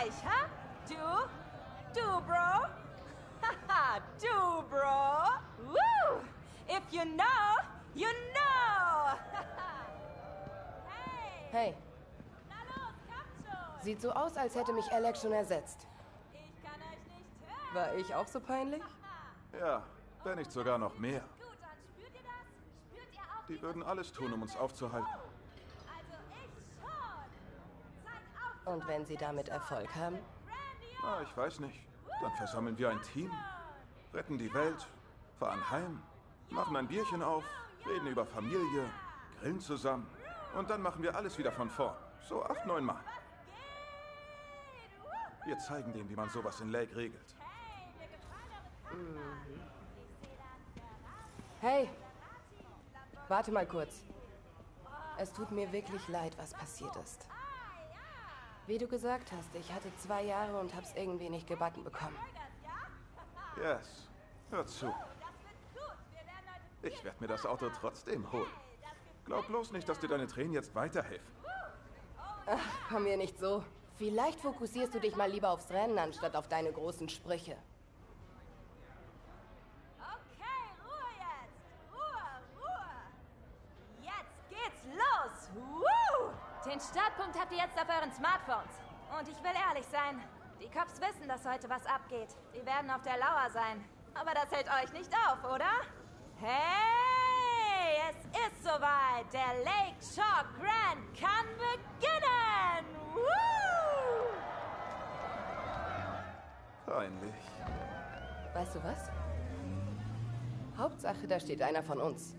gleich, ha? Du, Bro? Haha, du, Bro? Woo! If you know, you know! Hey. Na los, kommt schon! Sieht so aus, als hätte mich Alex schon ersetzt. Ich kann euch nicht hören! War ich auch so peinlich? Ja, wenn nicht sogar noch mehr. Gut, dann spürt ihr das? Spürt ihr auch Die würden alles tun, um uns aufzuhalten. Also ich schon! Zeit auf! Und wenn sie damit Erfolg haben? Na, ich weiß nicht. Dann versammeln wir ein Team, retten die Welt, fahren heim, machen ein Bierchen auf, reden über Familie, grillen zusammen und dann machen wir alles wieder von vorn. So 8, 9 Mal. Wir zeigen denen, wie man sowas in Lake regelt. Hey, warte mal kurz. Es tut mir wirklich leid, was passiert ist. Wie du gesagt hast, ich hatte 2 Jahre und hab's irgendwie nicht gebacken bekommen. Yes, hör zu. Ich werde mir das Auto trotzdem holen. Glaub bloß nicht, dass dir deine Tränen jetzt weiterhelfen. Ach, komm mir nicht so. Vielleicht fokussierst du dich mal lieber aufs Rennen, anstatt auf deine großen Sprüche. Okay, Ruhe jetzt! Ruhe! Jetzt geht's los! Woo! Den Startpunkt habt ihr jetzt auf euren Smartphones. Und ich will ehrlich sein, die Cops wissen, dass heute was abgeht. Die werden auf der Lauer sein. Aber das hält euch nicht auf, oder? Hey, es ist soweit! Der Lake Shore Grand kann beginnen! Woo! Peinlich. Weißt du was? Hauptsache, da steht einer von uns.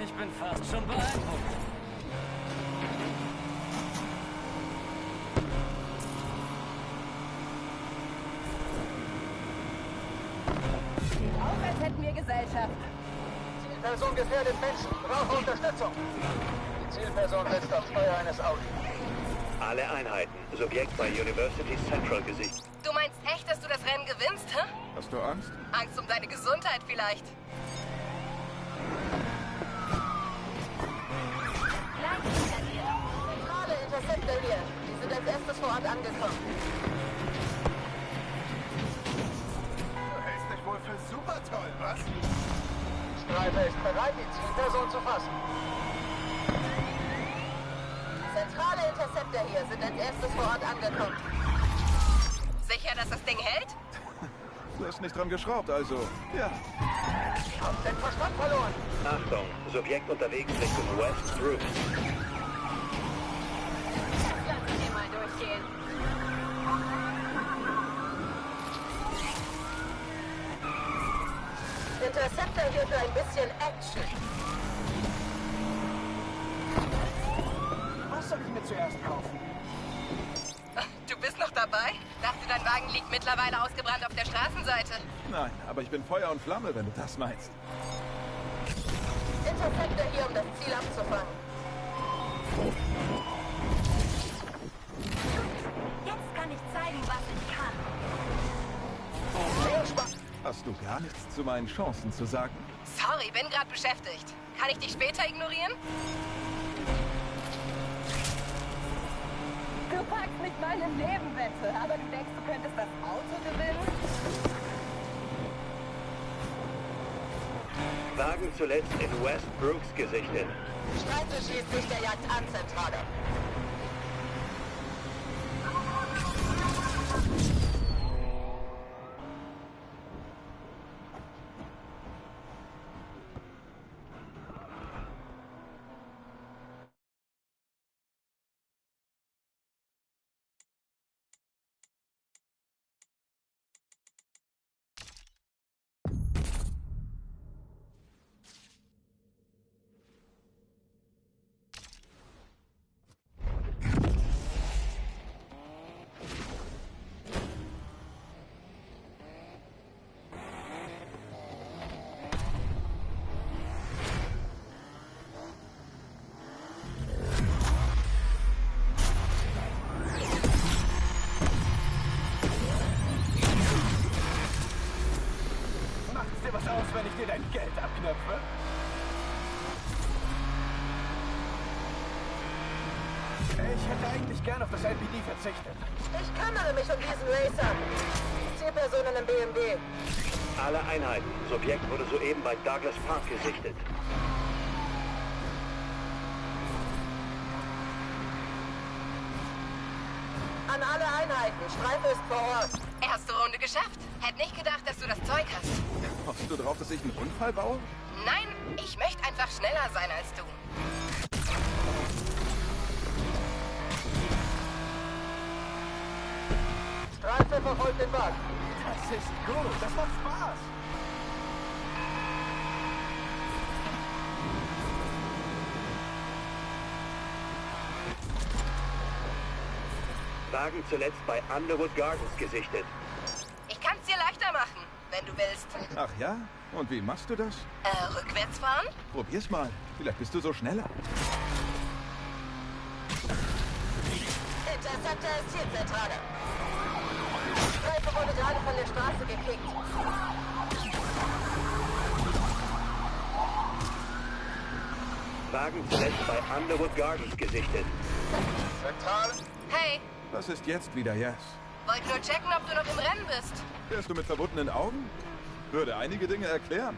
Ich bin fast schon beeindruckt. Sieht aus, als hätten wir Gesellschaft. Zielperson gefährdet Menschen. Brauche Unterstützung. Die Zielperson sitzt am Steuer eines Audi. Alle Einheiten. Subjekt bei University Central gesichtet. Du meinst echt, dass du das Rennen gewinnst, hä? Hast du Angst? Angst um deine Gesundheit vielleicht. Zentrale Interceptor hier. Die sind als erstes vor Ort angekommen. Du hältst dich wohl für super toll, was? Streifer ist bereit, die Zielperson zu fassen. Zentrale Interceptor hier sind als erstes vor Ort angekommen. Sicher, dass das Ding hält? Du hast nicht dran geschraubt, also ja. Ich hab den Verstand verloren. Achtung, Subjekt unterwegs Richtung West Brooks. Lass mir mal durchgehen. Interceptor hier für ein bisschen Action. Was soll ich mir zuerst kaufen? Du bist noch dabei? Dachte, dein Wagen liegt mittlerweile ausgebrannt auf der Straßenseite. Nein, aber ich bin Feuer und Flamme, wenn du das meinst. Interceptor hier, um das Ziel abzufangen. Jetzt kann ich zeigen, was ich kann. Hast du gar nichts zu meinen Chancen zu sagen? Sorry, bin gerade beschäftigt. Kann ich dich später ignorieren? Du packst nicht meine Nebenwette, aber du denkst, du könntest das Auto gewinnen? Wagen zuletzt in West Brooks gesichtet. Streite schließt sich der Jagd an, Zentrale. aus, wenn ich dir dein Geld abknöpfe? Ich hätte eigentlich gern auf das LPD verzichtet. Ich kümmere mich um diesen Racer. Zielpersonen im BMW. Alle Einheiten. Subjekt wurde soeben bei Douglas Park gesichtet. An alle Einheiten. Streife ist vor Ort. Erste Runde geschafft. Hätte nicht gedacht, dass du das Zeug hast. Hoffst du drauf, dass ich einen Unfall baue? Nein, ich möchte einfach schneller sein als du. Streife verfolgt den Wagen. Das ist gut. Das macht Spaß. Wagen zuletzt bei Underwood Gardens gesichtet. Ich kann's dir leichter machen, wenn du willst. Ach ja? Und wie machst du das? Rückwärts fahren? Probier's mal. Vielleicht bist du so schneller. Interceptor ist Zielzentrale. Streife wurde gerade von der Straße gekickt. Wagen zuletzt bei Underwood Gardens gesichtet. Zentral. Hey, Was ist jetzt wieder, Yes? wollt nur checken, ob du noch im Rennen bist. Wärst du mit verbundenen Augen? Würde einige Dinge erklären.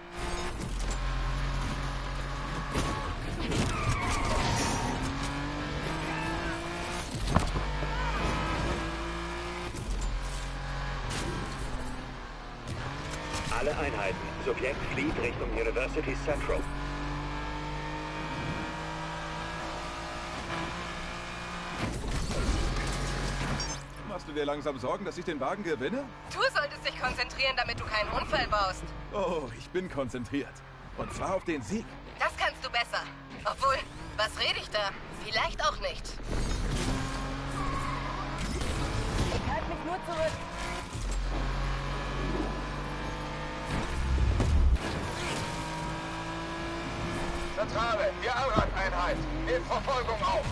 Alle Einheiten. Subjekt flieht Richtung University Central. Machst du dir langsam Sorgen, dass ich den Wagen gewinne? Du solltest dich konzentrieren, damit du keinen Unfall baust. Oh, ich bin konzentriert. Und zwar auf den Sieg. Das kannst du besser. Obwohl, was rede ich da? Vielleicht auch nicht. Ich halte mich nur zurück. Zentrale. Die Allrad-Einheit. Nehmt Verfolgung auf.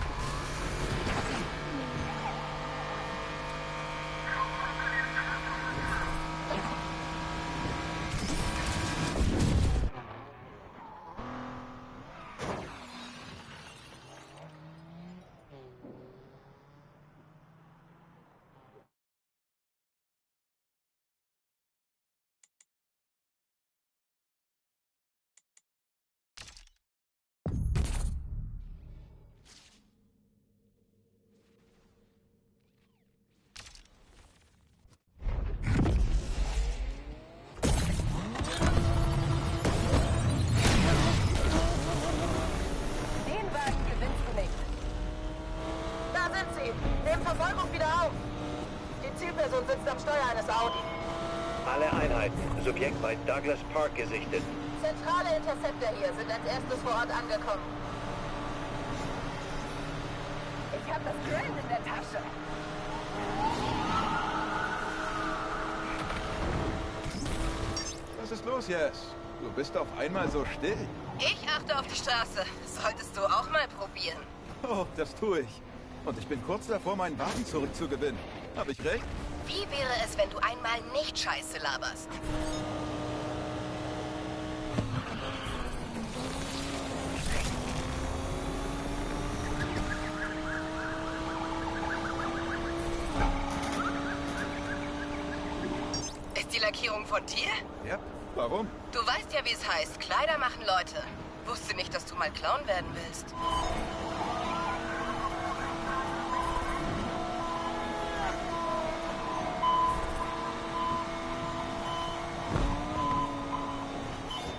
Verfolgung wieder auf. Die Zielperson sitzt am Steuer eines Audi. Alle Einheiten. Subjekt bei Douglas Park gesichtet. Zentrale Interceptor hier sind als erstes vor Ort angekommen. Ich habe das Grillen in der Tasche. Was ist los, Yes? Du bist auf einmal so still. Ich achte auf die Straße. Solltest du auch mal probieren. Oh, das tue ich. Und ich bin kurz davor, meinen Wagen zurückzugewinnen. Hab ich recht? Wie wäre es, wenn du einmal nicht Scheiße laberst? Ist die Lackierung von dir? Ja. Warum? Du weißt ja, wie es heißt. Kleider machen Leute. Wusste nicht, dass du mal Clown werden willst.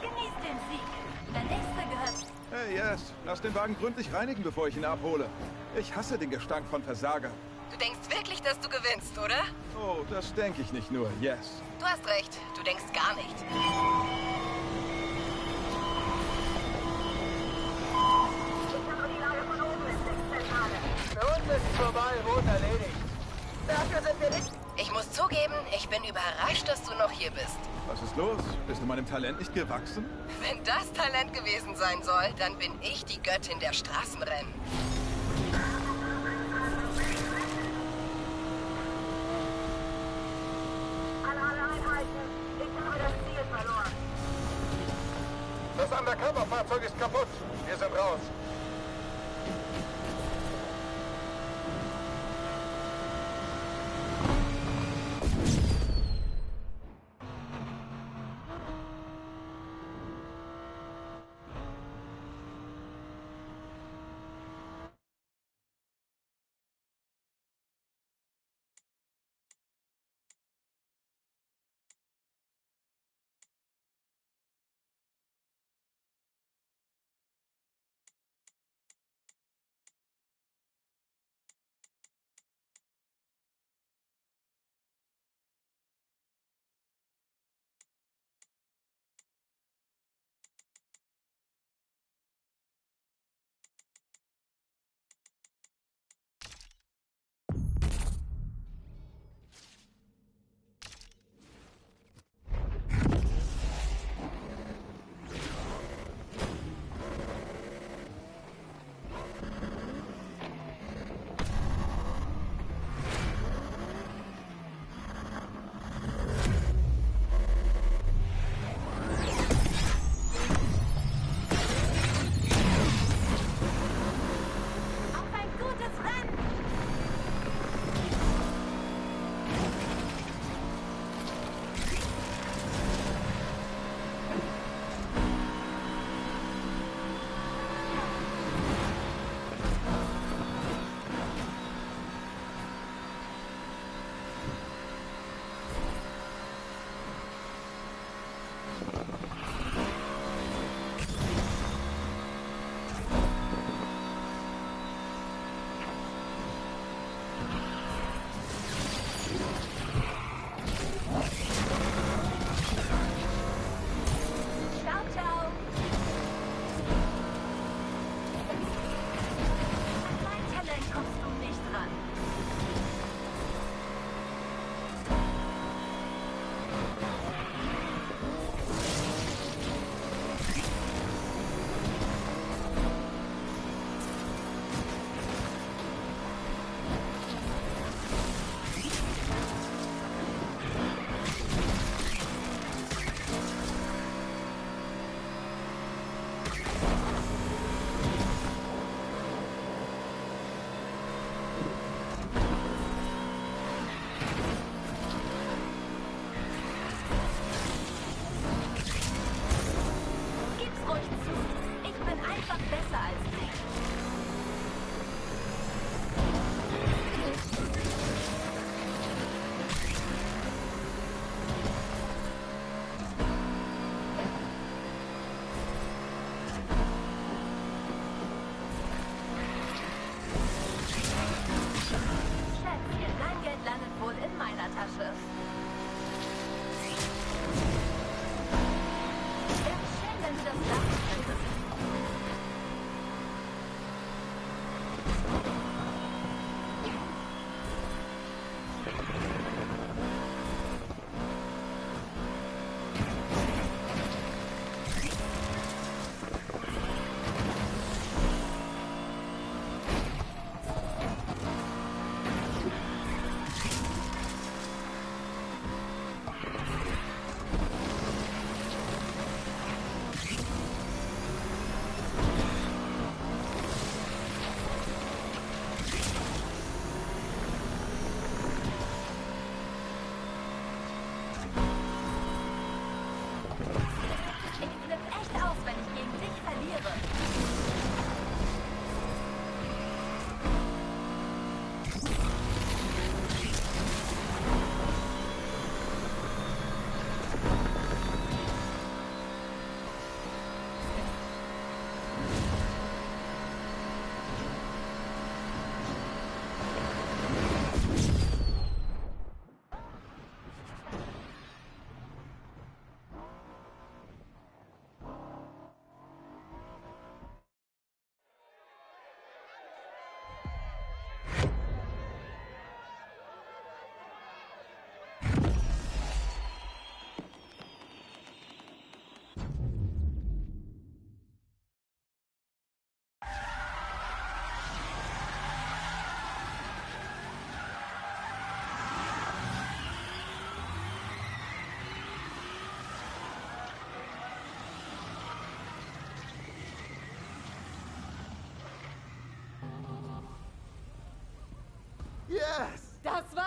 Genieß den Sieg. Der nächste gehört... Hey, Yes. Lass den Wagen gründlich reinigen, bevor ich ihn abhole. Ich hasse den Gestank von Versagern. Du denkst wirklich, dass du gewinnst, oder? Oh, das denke ich nicht nur. Yes. Du hast recht. Du denkst gar nicht. Für uns ist es vorbei, Rot erledigt. Dafür sind wir nicht... Ich muss zugeben, ich bin überrascht, dass du noch hier bist. Was ist los? Bist du meinem Talent nicht gewachsen? Wenn das Talent gewesen sein soll, dann bin ich die Göttin der Straßenrennen. Alle Einheiten, ich habe das Ziel verloren. Das Undercover-Fahrzeug ist kaputt. Wir sind raus.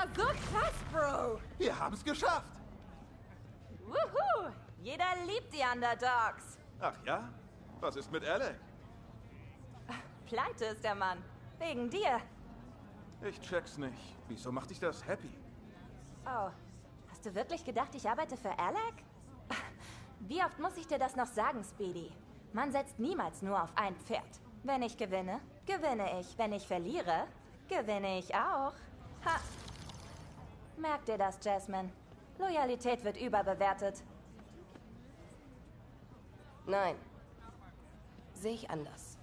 war so krass, Bro. Wir haben es geschafft. Wuhu! Jeder liebt die Underdogs. Ach ja? Was ist mit Alec? Pleite ist der Mann. Wegen dir. Ich check's nicht. Wieso macht dich das happy? Oh, hast du wirklich gedacht, ich arbeite für Alec? Wie oft muss ich dir das noch sagen, Speedy? Man setzt niemals nur auf ein Pferd. Wenn ich gewinne, gewinne ich. Wenn ich verliere, gewinne ich auch. Ha! Merk dir das, Jasmine. Loyalität wird überbewertet. Nein. Sehe ich anders.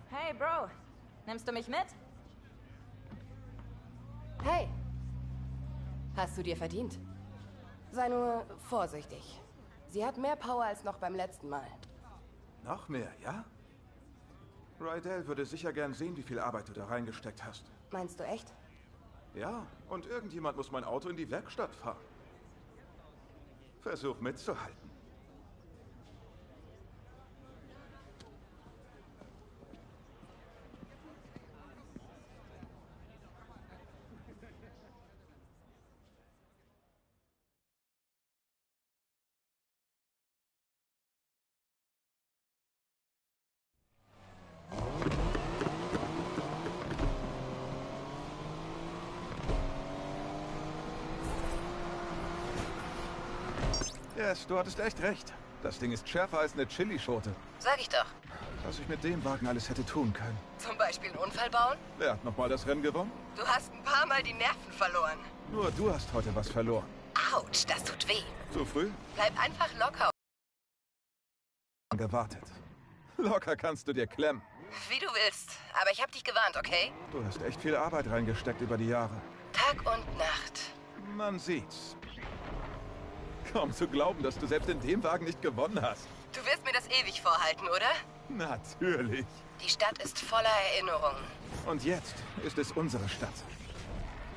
Hey, Bro. Nimmst du mich mit? Hey! Hast du dir verdient. Sei nur vorsichtig. Sie hat mehr Power als noch beim letzten Mal. Noch mehr, ja? Rydell würde sicher gern sehen, wie viel Arbeit du da reingesteckt hast. Meinst du echt? Ja, und irgendjemand muss mein Auto in die Werkstatt fahren. Versuch mitzuhalten. Yes, du hattest echt recht. Das Ding ist schärfer als eine Chilischote. Sag ich doch. Was ich mit dem Wagen alles hätte tun können. Zum Beispiel einen Unfall bauen? Wer hat nochmal das Rennen gewonnen? Du hast ein paar Mal die Nerven verloren. Nur du hast heute was verloren. Autsch, das tut weh. Zu früh? Bleib einfach locker. Gewartet. Locker kannst du dir klemmen. Wie du willst. Aber ich hab dich gewarnt, okay? Du hast echt viel Arbeit reingesteckt über die Jahre. Tag und Nacht. Man sieht's. Kaum zu glauben, dass du selbst in dem Wagen nicht gewonnen hast. Du wirst mir das ewig vorhalten, oder? Natürlich. Die Stadt ist voller Erinnerungen. Und jetzt ist es unsere Stadt.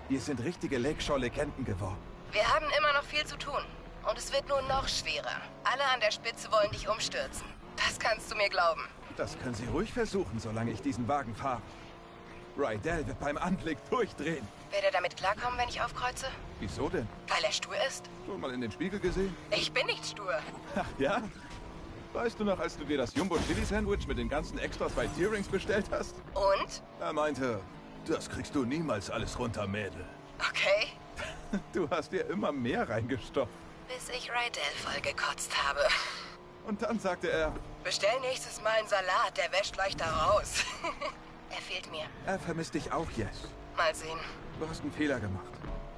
Wir sind richtige Lakeshore-Legenden geworden. Wir haben immer noch viel zu tun. Und es wird nur noch schwerer. Alle an der Spitze wollen dich umstürzen. Das kannst du mir glauben. Das können sie ruhig versuchen, solange ich diesen Wagen fahre. Rydell wird beim Anblick durchdrehen. Wird er damit klarkommen, wenn ich aufkreuze? Wieso denn? Weil er stur ist? Schon mal in den Spiegel gesehen? Ich bin nicht stur. Ach ja? Weißt du noch, als du dir das Jumbo-Chili-Sandwich mit den ganzen Extras bei Deerings bestellt hast? Und? Er meinte, das kriegst du niemals alles runter, Mädel. Okay. Du hast dir immer mehr reingestopft. Bis ich Rydell vollgekotzt habe. Und dann sagte er, Bestell nächstes Mal einen Salat, der wäscht gleich da raus. Er fehlt mir. er vermisst dich auch, Yes. Mal sehen. Du hast einen Fehler gemacht.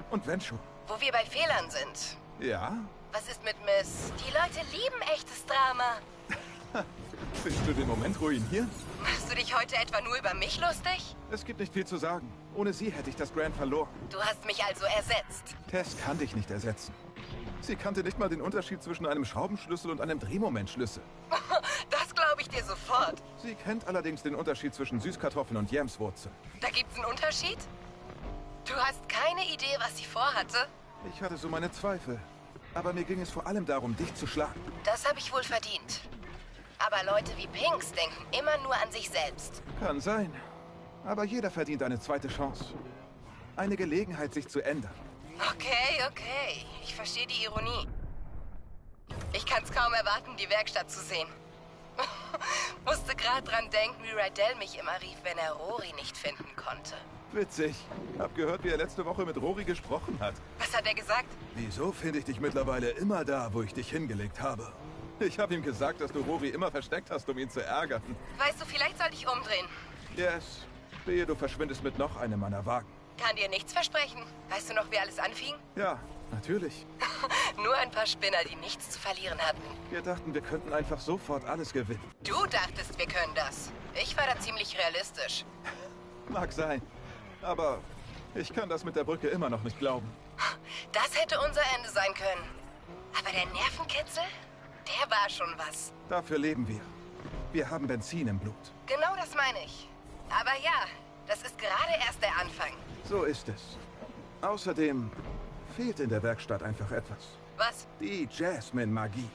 Und wenn schon. Wo wir bei Fehlern sind. Ja? Was ist mit Miss? Die Leute lieben echtes Drama. Willst du den Moment ruinieren? Machst du dich heute etwa nur über mich lustig? Es gibt nicht viel zu sagen. Ohne sie hätte ich das Grand verloren. Du hast mich also ersetzt. Tess kann dich nicht ersetzen. Sie kannte nicht mal den Unterschied zwischen einem Schraubenschlüssel und einem Drehmomentschlüssel. Das glaube ich dir sofort. Sie kennt allerdings den Unterschied zwischen Süßkartoffeln und Yamswurzel. Da gibt's einen Unterschied? Du hast keine Idee, was sie vorhatte? Ich hatte so meine Zweifel. Aber mir ging es vor allem darum, dich zu schlagen. Das habe ich wohl verdient. Aber Leute wie Pinks denken immer nur an sich selbst. Kann sein. Aber jeder verdient eine zweite Chance. Eine Gelegenheit, sich zu ändern. Okay, okay. Ich verstehe die Ironie. Ich kann's kaum erwarten, die Werkstatt zu sehen. Musste gerade dran denken, wie Rydell mich immer rief, wenn er Rory nicht finden konnte. Witzig. Hab gehört, wie er letzte Woche mit Rory gesprochen hat. Was hat er gesagt? Wieso finde ich dich mittlerweile immer da, wo ich dich hingelegt habe? Ich habe ihm gesagt, dass du Rory immer versteckt hast, um ihn zu ärgern. Weißt du, vielleicht sollte ich umdrehen. Yes. Wehe, du verschwindest mit noch einem meiner Wagen. Kann dir nichts versprechen. Weißt du noch, wie alles anfing? Ja, natürlich. Nur ein paar Spinner, die nichts zu verlieren hatten. Wir dachten, wir könnten einfach sofort alles gewinnen. Du dachtest, wir können das. Ich war da ziemlich realistisch. Mag sein. Aber ich kann das mit der Brücke immer noch nicht glauben. Das hätte unser Ende sein können. Aber der Nervenkitzel, der war schon was. Dafür leben wir. Wir haben Benzin im Blut. Genau das meine ich. Aber ja, das ist gerade erst der Anfang. So ist es. Außerdem fehlt in der Werkstatt einfach etwas. Was? Die Jasmine-Magie.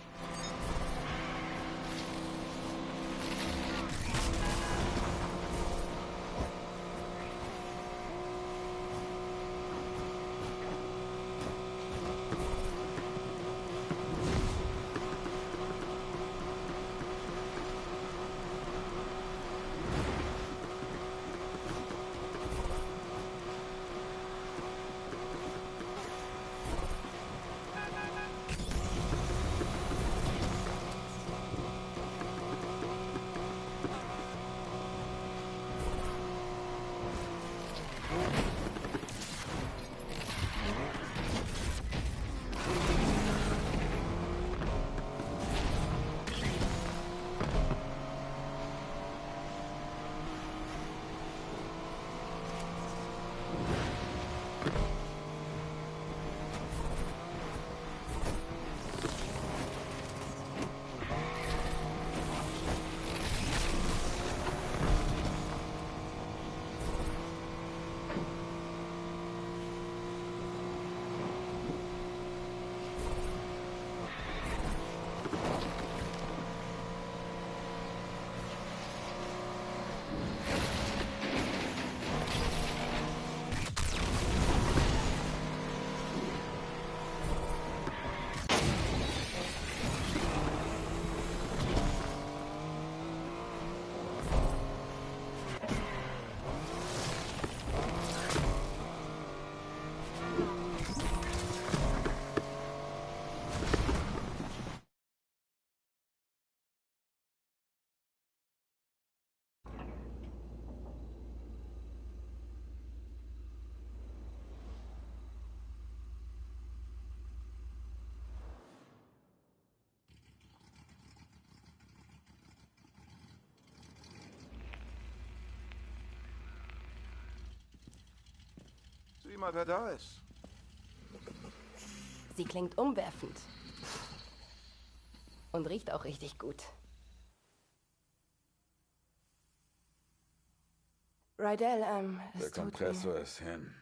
Sieh mal, wer da ist. Sie klingt umwerfend. Und riecht auch richtig gut. Rydell, Der Kompressor ist hin.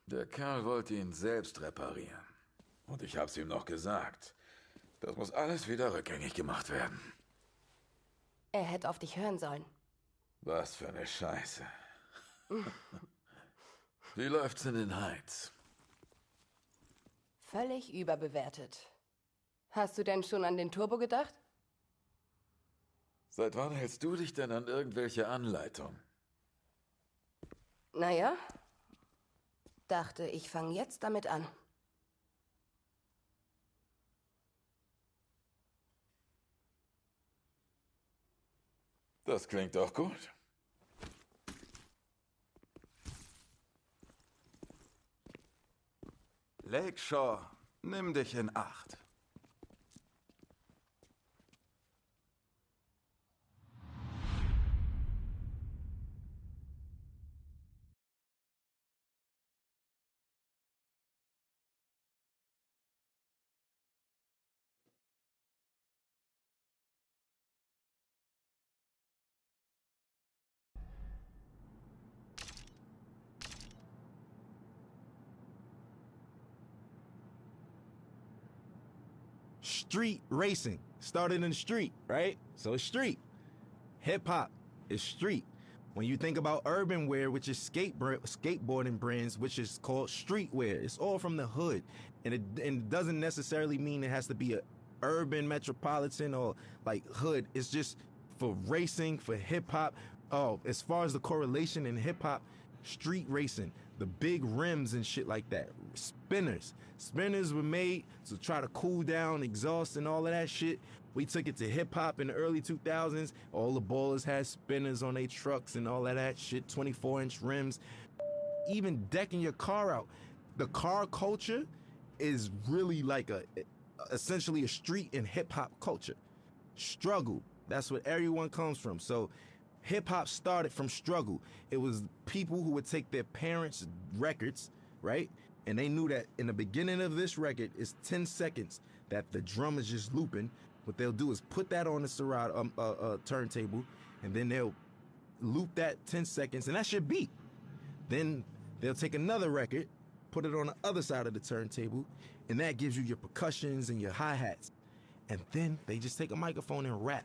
Der Kerl wollte ihn selbst reparieren. Und ich hab's ihm noch gesagt. Das muss alles wieder rückgängig gemacht werden. Er hätte auf dich hören sollen. Was für eine Scheiße. Wie läuft's in den Heights? Völlig überbewertet. Hast du denn schon an den Turbo gedacht? Seit wann hältst du dich denn an irgendwelche Anleitungen? Naja, dachte, ich fange jetzt damit an. Das klingt doch gut. Lakeshore, nimm dich in Acht. Street racing started in the street, right? So it's street. Hip hop is street. When you think about urban wear, which is skateboarding brands, which is called streetwear, it's all from the hood, and it doesn't necessarily mean it has to be a urban metropolitan or like hood. It's just for racing, for hip hop. Oh, as far as the correlation in hip hop, street racing, the big rims and shit like that, spinners. Spinners were made to try to cool down exhaust and all of that shit. We took it to hip hop in the early 2000s. All the ballers had spinners on their trucks and all of that shit, 24-inch rims. Even decking your car out. The car culture is really like essentially a street and hip hop culture. Struggle. That's what everyone comes from. So hip hop started from struggle. It was people who would take their parents' records, right? And they knew that in the beginning of this record is 10 seconds that the drum is just looping. What they'll do is put that on the Serato turntable, and then they'll loop that 10 seconds, and that's your beat. Then they'll take another record, put it on the other side of the turntable, and that gives you your percussions and your hi-hats. And then they just take a microphone and rap.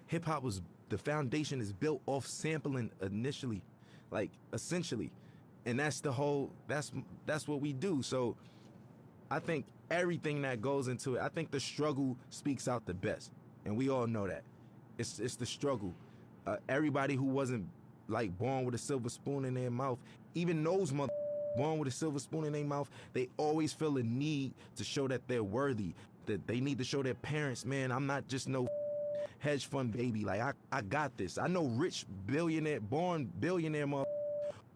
Hip-hop was, the foundation is built off sampling initially, like essentially. And that's the whole, that's what we do. So I think everything that goes into it, I think the struggle speaks out the best. And we all know that. It's the struggle. Everybody who wasn't like born with a silver spoon in their mouth, even those born with a silver spoon in their mouth, they always feel a need to show that they're worthy, that they need to show their parents, man, I'm not just no hedge fund baby. Like, I got this. I know rich billionaire, born billionaire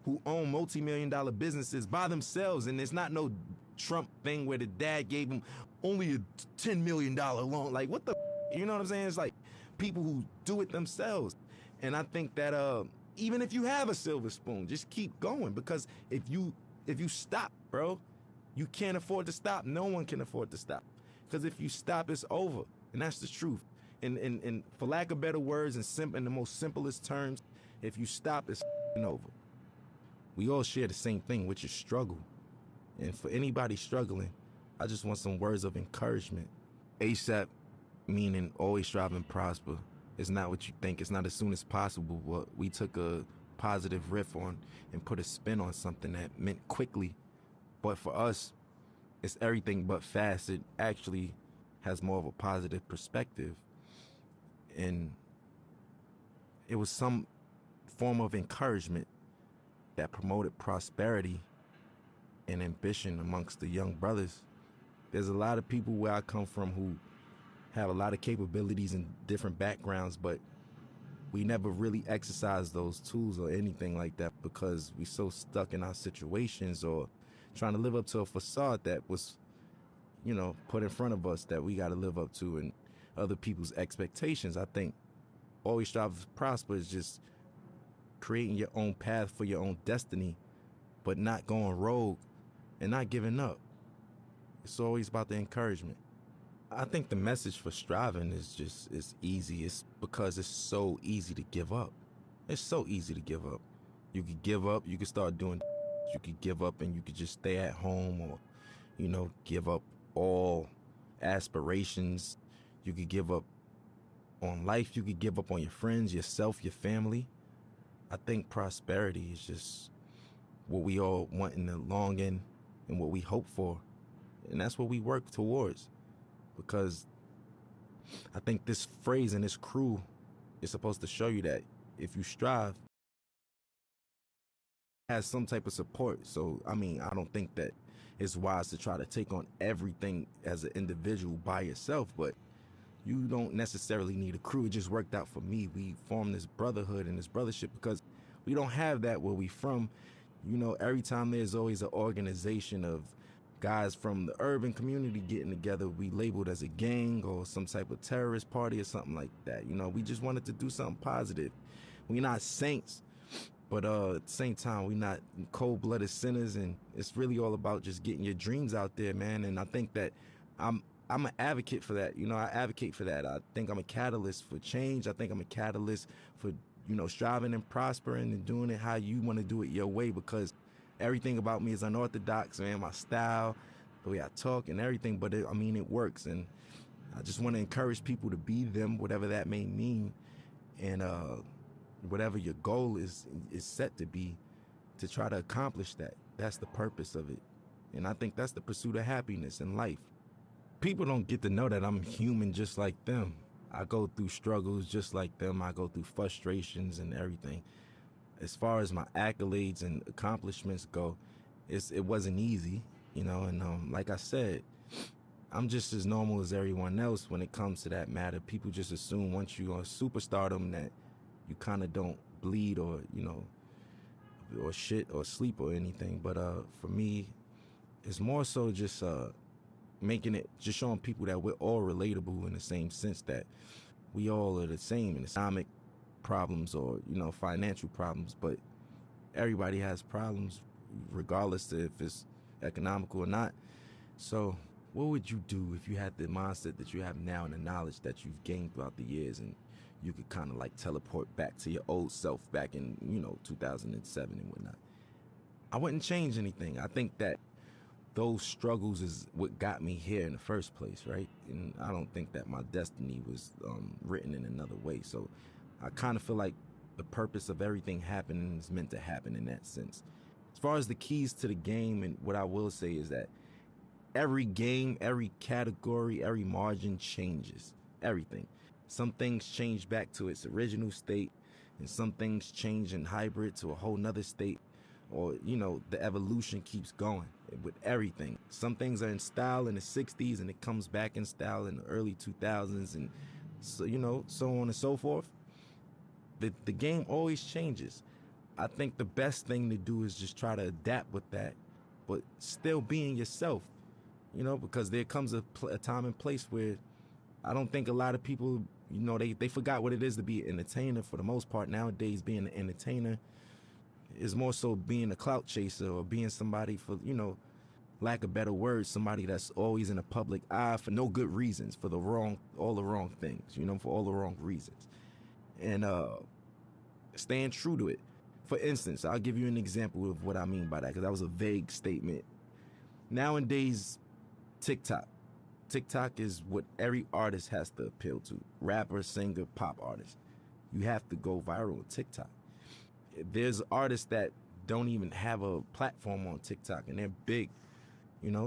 who own multi-million-dollar businesses by themselves, and it's not no Trump thing where the dad gave him only a $10 million loan. Like, what the, you know what I'm saying? It's like people who do it themselves. And I think that even if you have a silver spoon, just keep going, because if you stop, bro, you can't afford to stop. No one can afford to stop, because if you stop, it's over, and that's the truth. And for lack of better words, in the most simplest terms, if you stop, it's over. We all share the same thing, which is struggle. And for anybody struggling, I just want some words of encouragement. ASAP, meaning always strive and prosper. It's not what you think. It's not as soon as possible. But we took a positive riff on and put a spin on something that meant quickly. But for us, it's everything but fast. It actually has more of a positive perspective. And it was some form of encouragement that promoted prosperity and ambition amongst the young brothers. There's a lot of people where I come from who have a lot of capabilities and different backgrounds, but we never really exercise those tools or anything like that because we so stuck in our situations or trying to live up to a facade that was, you know, put in front of us that we got to live up to and other people's expectations. I think always strive to prosper is just creating your own path for your own destiny but not going rogue and not giving up. It's always about the encouragement. I think the message for striving is easy. It's because it's so easy to give up. It's so easy to give up. You could give up, you could start doing, you could give up and you could just stay at home or, give up all aspirations. You could give up on life. You could give up on your friends, yourself, your family. I think prosperity is just what we all want in the long end and what we hope for. And that's what we work towards. Because I think this phrase and this crew is supposed to show you that if you strive, it has some type of support. So, I don't think that it's wise to try to take on everything as an individual by yourself, but you don't necessarily need a crew. It just worked out for me. We formed this brotherhood and this brothership because we don't have that where we from. Every time there's always an organization of guys from the urban community getting together, we labeled as a gang or some type of terrorist party or something like that. We just wanted to do something positive. We're not saints, but at the same time, we're not cold-blooded sinners, and it's really all about just getting your dreams out there, man. And I think that I'm an advocate for that. I advocate for that. I think I'm a catalyst for change. I think I'm a catalyst for, striving and prospering and doing it how you want to do it your way, because everything about me is unorthodox, man. My style, the way I talk and everything, but it works. And I just want to encourage people to be them, whatever that may mean. And whatever your goal is set to be, to try to accomplish that. That's the purpose of it. And I think that's the pursuit of happiness in life. People don't get to know that I'm human just like them. I go through struggles just like them. I go through frustrations and everything. As far as my accolades and accomplishments go, it wasn't easy, and like I said, I'm just as normal as everyone else when it comes to that matter. People just assume once you're on superstardom that you kind of don't bleed or, or shit or sleep or anything. But for me, it's more so just just showing people that we're all relatable in the same sense that we all are the same in economic problems or, financial problems, but everybody has problems regardless if it's economical or not. So what would you do if you had the mindset that you have now and the knowledge that you've gained throughout the years, and you could kind of like teleport back to your old self back in, 2007 and whatnot? I wouldn't change anything. I think that those struggles is what got me here in the first place, right? And I don't think that my destiny was written in another way. So I kind of feel like the purpose of everything happening is meant to happen in that sense. As far as the keys to the game, and what I will say is that every game, every category, every margin changes. Everything. Some things change back to its original state, and some things change in hybrid to a whole nother state. Or, the evolution keeps going with everything. Some things are in style in the 60s, and it comes back in style in the early 2000s, and so, so on and so forth. The game always changes. I think the best thing to do is just try to adapt with that, but still being yourself, because there comes a time and place where I don't think a lot of people, they forgot what it is to be an entertainer for the most part. Nowadays, being an entertainer is more so being a clout chaser or being somebody for, lack of better words, somebody that's always in the public eye for no good reasons, for all the wrong things, for all the wrong reasons. And staying true to it. For instance, I'll give you an example of what I mean by that, because that was a vague statement. Nowadays, TikTok is what every artist has to appeal to. Rapper, singer, pop artist. You have to go viral on TikTok. There's artists that don't even have a platform on TikTok, and they're big,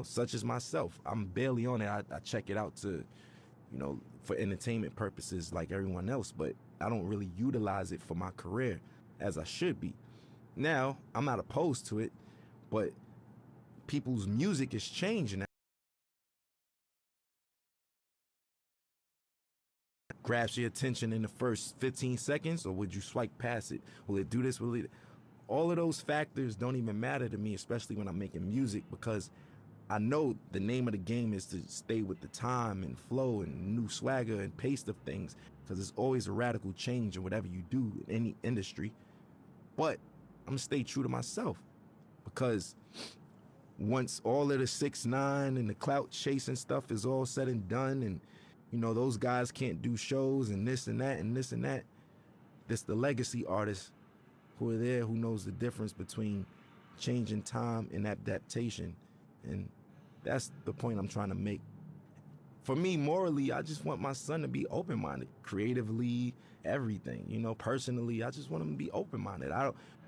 such as myself. I'm barely on it. I check it out to, for entertainment purposes like everyone else, but I don't really utilize it for my career as I should be. Now, I'm not opposed to it, but people's music is changing. Grabs your attention in the first 15 seconds, or would you swipe past it? Will it do this? Will it? All of those factors don't even matter to me, especially when I'm making music, because I know the name of the game is to stay with the time and flow and new swagger and pace of things, because there's always a radical change in whatever you do in any industry. But I'm gonna stay true to myself. because once all of the 6ix9ine and the clout chasing stuff is all said and done, and you know those guys can't do shows and this and that and this and that, this the legacy artists who are there, who knows the difference between changing time and adaptation. And that's the point I'm trying to make. For me, morally, I just want my son to be open-minded, creatively, everything. You know, personally, I just want him to be open-minded.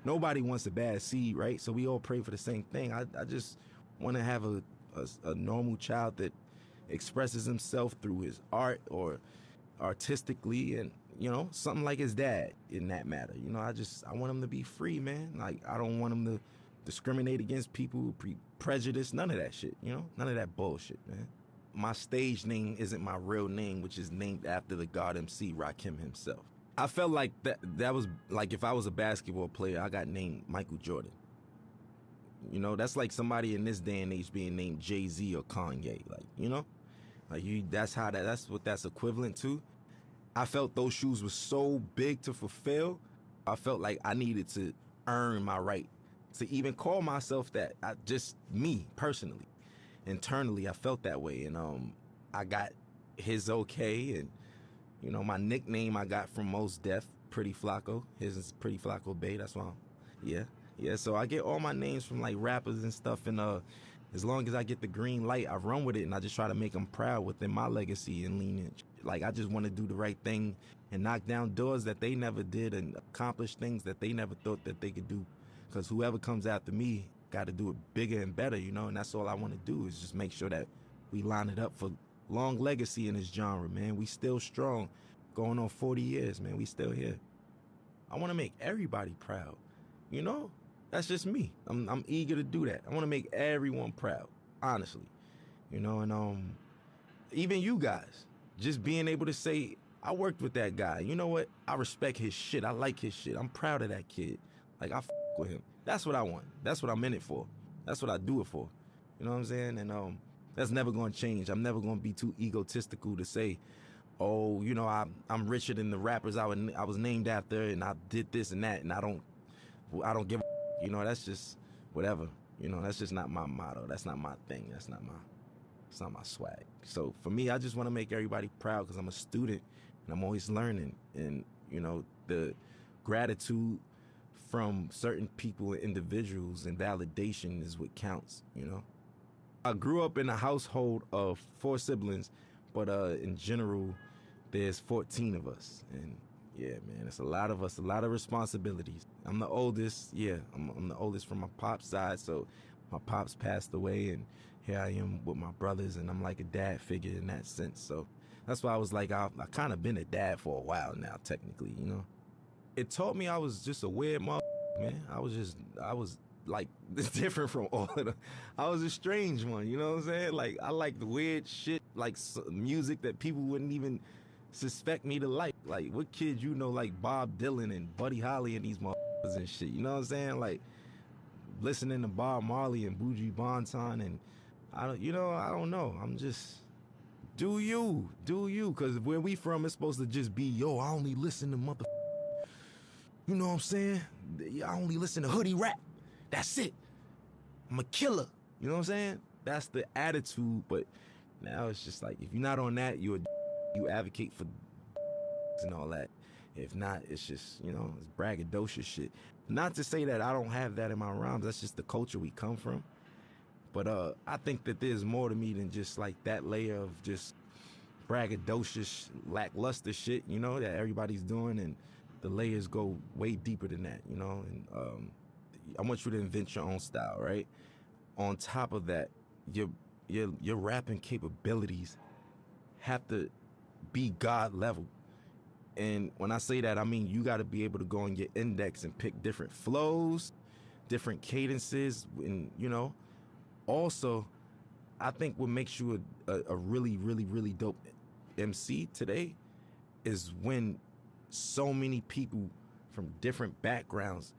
Nobody wants a bad seed, right? So we all pray for the same thing. I just want to have a normal child that expresses himself through his art or artistically, and you know, something like his dad in that matter. You know, I want him to be free, man. Like, I don't want him to discriminate against people, prejudice, none of that shit, you know? None of that bullshit, man. My stage name isn't my real name, which is named after the God MC, Rakim himself. I felt like that was like if I was a basketball player, I got named Michael Jordan. You know, that's like somebody in this day and age being named Jay-Z or Kanye, like, you know? Like, that's what that's equivalent to. I felt those shoes were so big to fulfill. I felt like I needed to earn my right to even call myself that. Just me, personally. Internally, I felt that way. And I got his okay. And, you know, my nickname I got from Mos Def, Pretty Flacco. His is Pretty Flacco Bay. That's why Yeah, so I get all my names from, like, rappers and stuff. And as long as I get the green light, I run with it. And I just try to make them proud within my legacy and lineage. Like, I just want to do the right thing and knock down doors that they never did and accomplish things that they never thought that they could do. Because whoever comes after me got to do it bigger and better, you know? And that's all I want to do is just make sure that we line it up for long legacy in this genre, man. We still strong. Going on 40 years, man. We still here. I want to make everybody proud, you know? That's just me. I'm eager to do that. I want to make everyone proud, honestly. You know, and even you guys, just being able to say, I worked with that guy. You know what? I respect his shit. I like his shit. I'm proud of that kid. Like, I with him. That's what I want. That's what I'm in it for. That's what I do it for. You know what I'm saying? And that's never going to change. I'm never going to be too egotistical to say, oh, you know, I'm richer than the rappers I was named after, and I did this and that, and I don't give a, you know, that's just whatever. You know, that's just not my motto. That's not my thing. It's not my swag. So for me, I just want to make everybody proud because I'm a student and I'm always learning. And, you know, the gratitude from certain people and individuals and validation is what counts, you know. I grew up in a household of 4 siblings, but in general, there's 14 of us. And yeah, man, it's a lot of us, a lot of responsibilities. I'm the oldest, yeah, I'm the oldest from my pop's side, so my pops passed away, and here I am with my brothers, and I'm like a dad figure in that sense. So that's why I was like, I kind of been a dad for a while now, technically, you know. It taught me I was just a weird man. I was like different from all of them. I was a strange one, you know what I'm saying? Like, I like the weird shit, like music that people wouldn't even suspect me to like. Like, what kids you know like Bob Dylan and Buddy Holly and these motherfuckers and shit, you know what I'm saying? Like, listening to Bob Marley and Buju Banton, and I don't know. I'm just, do you, because where we from, it's supposed to just be, yo, I only listen to you know what I'm saying? I only listen to hoodie rap. That's it. I'm a killer. You know what I'm saying? That's the attitude. But now it's just like, if you're not on that, you advocate for and all that. If not, it's just, you know, it's braggadocious shit. Not to say that I don't have that in my rhymes. That's just the culture we come from. But I think that there's more to me than just like that layer of just braggadocious, lackluster shit, you know, that everybody's doing. And the layers go way deeper than that, you know. And I want you to invent your own style, right? On top of that, your rapping capabilities have to be God level. And when I say that, I mean you got to be able to go on your index and pick different flows, different cadences, and, you know. Also, I think what makes you a really, really, really dope MC today is when so many people from different backgrounds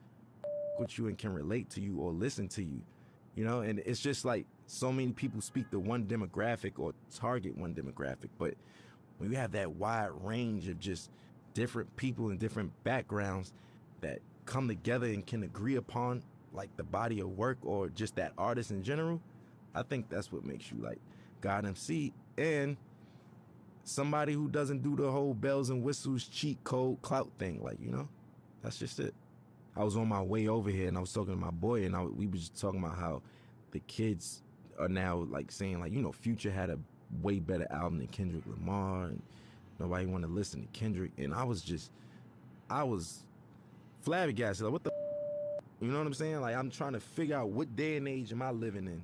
with you and can relate to you or listen to you, you know. And it's just like so many people speak to one demographic or target one demographic, but when you have that wide range of just different people and different backgrounds that come together and can agree upon like the body of work or just that artist in general, I think that's what makes you like God MC and somebody who doesn't do the whole bells and whistles cheat code clout thing. Like, you know, that's just it. I was on my way over here and I was talking to my boy and we was just talking about how the kids are now like saying like, you know, Future had a way better album than Kendrick Lamar and nobody want to listen to Kendrick. And I was flabbergasted. Like, what the you know what I'm saying? Like, I'm trying to figure out what day and age am I living in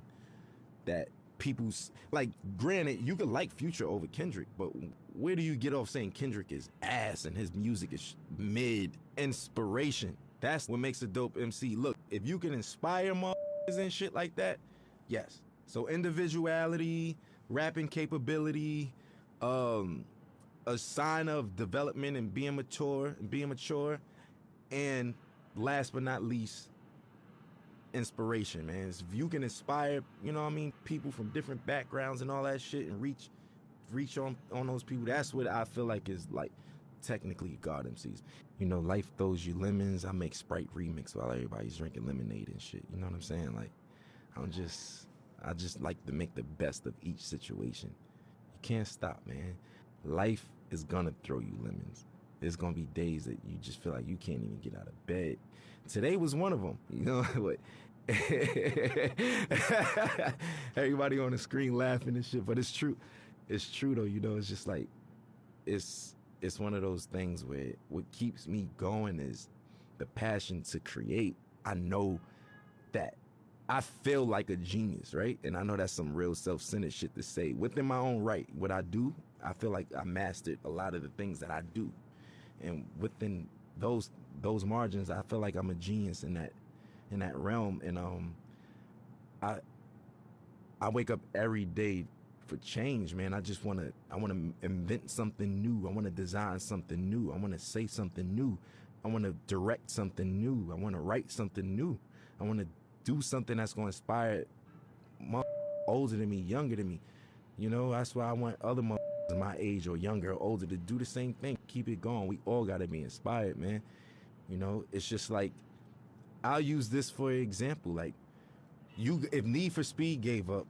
that people's, like, granted, you could like Future over Kendrick, but where do you get off saying Kendrick is ass and his music is mid? Inspiration. That's what makes a dope MC. Look, if you can inspire motherfuckers and shit like that, yes. So individuality, rapping capability, a sign of development and being mature, and last but not least, inspiration, man. If you can inspire, you know what I mean, people from different backgrounds and all that shit and reach on those people, that's what I feel like is like technically God MCs. You know, life throws you lemons. I make Sprite remix while everybody's drinking lemonade and shit. You know what I'm saying? Like, I just like to make the best of each situation. You can't stop, man. Life is gonna throw you lemons. There's gonna be days that you just feel like you can't even get out of bed. Today was one of them, you know. But everybody on the screen laughing and shit, but it's true. It's true though, you know. It's just like it's one of those things where what keeps me going is the passion to create. I know that I feel like a genius, right? And I know that's some real self-centered shit to say. Within my own right, what I do, I feel like I mastered a lot of the things that I do. And within those margins, I feel like I'm a genius in that realm. And I wake up every day for change, man. I want to invent something new. I want to design something new. I want to say something new. I want to direct something new. I want to write something new. I want to do something that's going to inspire older than me, younger than me. You know, that's why I want other my age or younger or older to do the same thing. Keep it going. We all got to be inspired, man. You know, it's just like, I'll use this for example. Like, if Need for Speed gave up,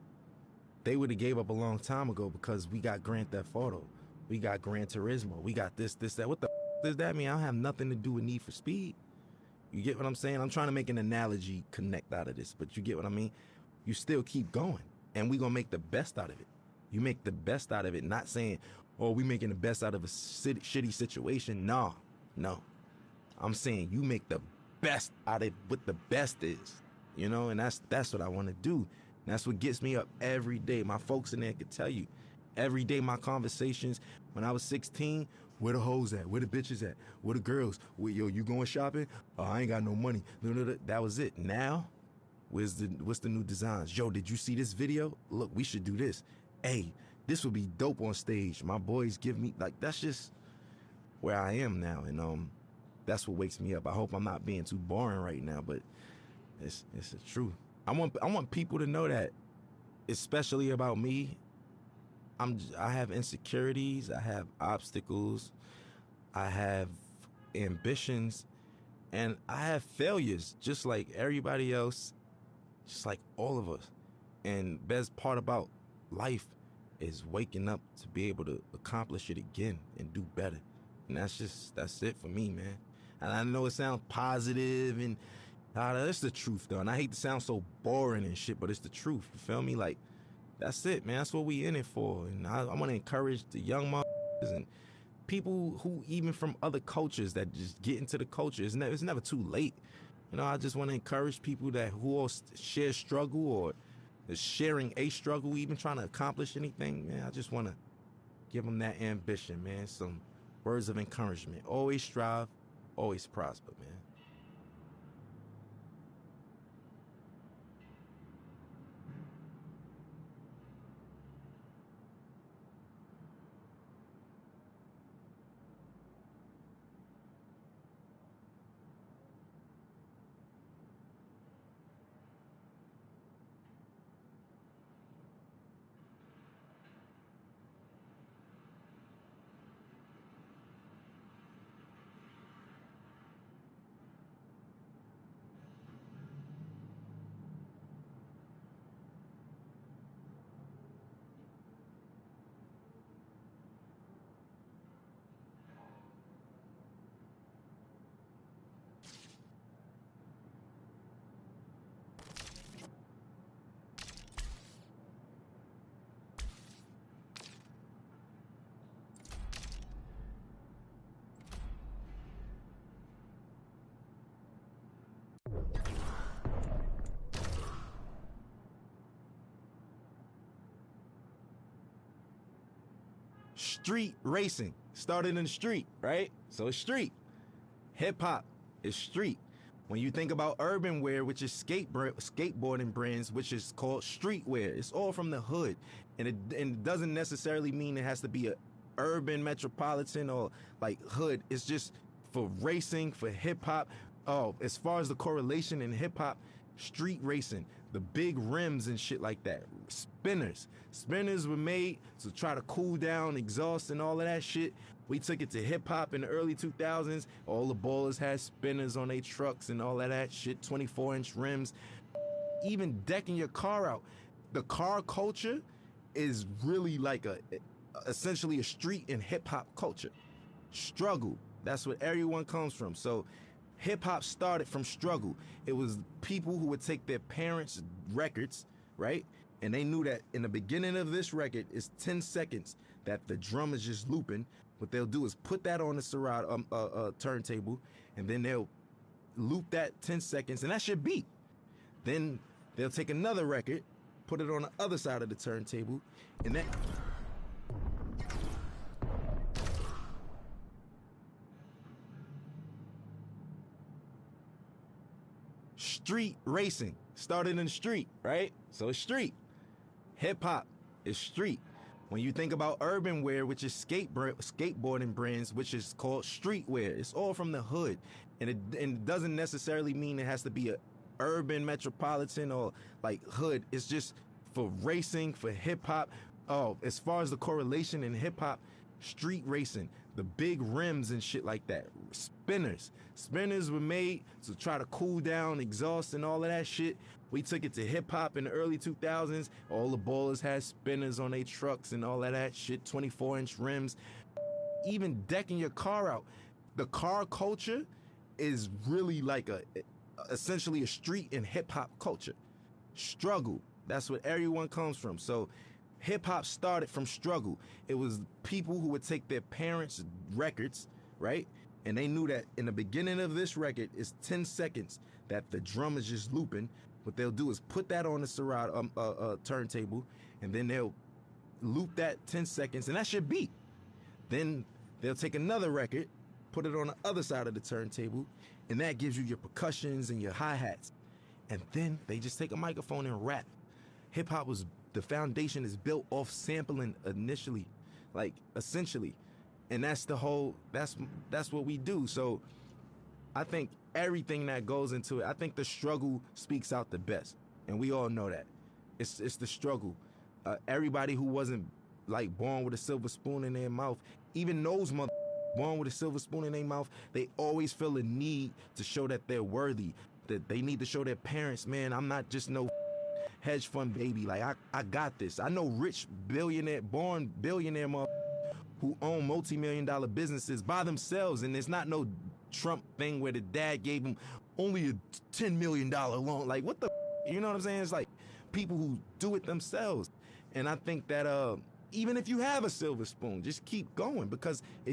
they would have gave up a long time ago because we got Grand Theft Auto. We got Gran Turismo. We got this, that. What the does that mean? I don't have nothing to do with Need for Speed. You get what I'm saying? I'm trying to make an analogy connect out of this, but you get what I mean? You still keep going, and we gonna make the best out of it. You make the best out of it, not saying, oh, we making the best out of a shitty situation. No. I'm saying you make the best out of what the best is, you know, and that's what I want to do. And that's what gets me up every day. My folks in there could tell you, every day my conversations, when I was 16, where the hoes at? Where the bitches at? Where the girls? Yo, you going shopping? Oh, I ain't got no money. That was it. Now, what's the new designs? Yo, did you see this video? Look, we should do this. Hey, this would be dope on stage. My boys give me, like, that's just where I am now. And that's what wakes me up. I hope I'm not being too boring right now, but it's the truth. I want people to know that, especially about me, I have insecurities, I have obstacles, I have ambitions, and I have failures, just like everybody else, just like all of us. And best part about life is waking up to be able to accomplish it again and do better. And that's it for me, man. And I know it sounds positive and that's the truth though. And I hate to sound so boring and shit, but it's the truth. You feel me? Like, that's it, man. That's what we in it for. And I want to encourage the young motherfuckers and people who even from other cultures that just get into the culture. It's never too late. You know, I just want to encourage people who all share struggle or is sharing a struggle, even trying to accomplish anything, man. I just want to give them that ambition, man. Some words of encouragement. Always strive, always prosper, man. street racing started in the street, right? So it's street. Hip hop is street. When you think about urban wear, which is skateboarding brands, which is called streetwear, it's all from the hood. And it doesn't necessarily mean it has to be a urban metropolitan or like hood. It's just for racing, for hip hop. Oh, as far as the correlation in hip hop, street racing, the big rims and shit like that. Spinners. Spinners were made to try to cool down exhaust and all of that shit. We took it to hip hop in the early 2000s. All the ballers had spinners on their trucks and all of that shit, 24-inch rims. Even decking your car out. The car culture is really like essentially a street and hip hop culture. Struggle. That's what everyone comes from. So hip hop started from struggle. It was people who would take their parents' records, right? And they knew that in the beginning of this record is 10 seconds that the drum is just looping. What they'll do is put that on the Serato turntable, and then they'll loop that 10 seconds, and that's your beat. Then they'll take another record, put it on the other side of the turntable, and then street racing started in the street, right? So it's street. Hip hop is street. When you think about urban wear, which is skateboarding brands, which is called streetwear, it's all from the hood. And it doesn't necessarily mean it has to be a urban metropolitan or like hood. It's just for racing, for hip hop. Oh, as far as the correlation in hip hop, street racing, the big rims and shit like that. Spinners. Spinners were made to try to cool down exhaust and all of that shit. We took it to hip hop in the early 2000s. All the ballers had spinners on their trucks and all of that shit, 24-inch rims. Even decking your car out. The car culture is really like essentially a street and hip hop culture. Struggle. That's what everyone comes from. So hip hop started from struggle. It was people who would take their parents' records, right? And they knew that in the beginning of this record is 10 seconds that the drum is just looping. What they'll do is put that on the Serato turntable, and then they'll loop that 10 seconds, and that's your beat. Then they'll take another record, put it on the other side of the turntable, and that gives you your percussions and your hi-hats. And then they just take a microphone and rap. Hip-hop was, the foundation is built off sampling initially, like essentially. And that's the whole, that's what we do. So I think everything that goes into it, I think the struggle speaks out the best. And we all know that. It's the struggle. Everybody who wasn't like born with a silver spoon in their mouth, even those born with a silver spoon in their mouth, they always feel a need to show that they're worthy, that they need to show their parents, man, I'm not just no hedge fund baby. Like, I got this. I know rich born billionaire who own multi-million-dollar businesses by themselves, and it's not no Trump thing where the dad gave him only a $10 million loan. Like, what the, you know what I'm saying? It's like people who do it themselves. And I think that even if you have a silver spoon, just keep going, because if